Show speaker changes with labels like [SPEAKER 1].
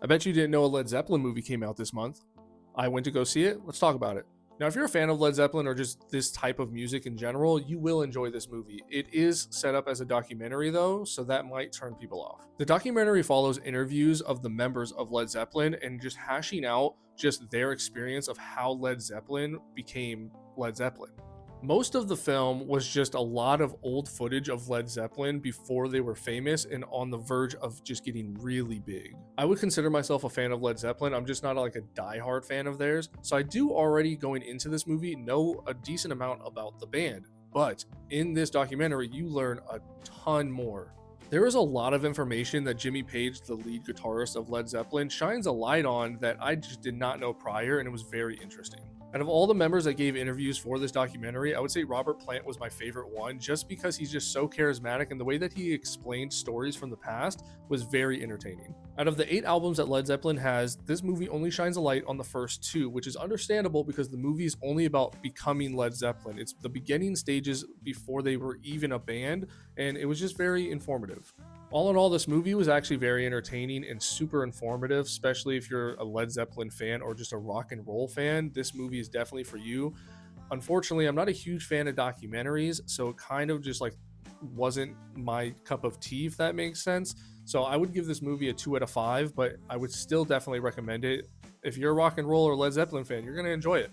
[SPEAKER 1] I bet you didn't know a Led Zeppelin movie came out this month. I went to go see it. Let's talk about it. Now, if you're a fan of Led Zeppelin or just this type of music in general, you will enjoy this movie. It is set up as a documentary, though, so that might turn people off. The documentary follows interviews of the members of Led Zeppelin and just hashing out just their experience of how Led Zeppelin became Led Zeppelin. Most of the film was just a lot of old footage of Led Zeppelin before they were famous and on the verge of just getting really big. I would consider myself a fan of Led Zeppelin. I'm just not like a diehard fan of theirs. So I do already going into this movie know a decent amount about the band. But in this documentary, you learn a ton more. There is a lot of information that Jimmy Page, the lead guitarist of Led Zeppelin, shines a light on that I just did not know prior, and it was very interesting. Out of all the members that gave interviews for this documentary, I would say Robert Plant was my favorite one just because he's just so charismatic and the way that he explained stories from the past was very entertaining. Out of the 8 albums that Led Zeppelin has, this movie only shines a light on the first 2, which is understandable because the movie is only about becoming Led Zeppelin. It's the beginning stages before they were even a band, and it was just very informative. All in all, this movie was actually very entertaining and super informative, especially if you're a Led Zeppelin fan or just a rock and roll fan. This movie is definitely for you. Unfortunately, I'm not a huge fan of documentaries, so it kind of just like wasn't my cup of tea, if that makes sense. So I would give this movie a 2 out of 5, but I would still definitely recommend it. If you're a rock and roll or Led Zeppelin fan, you're going to enjoy it.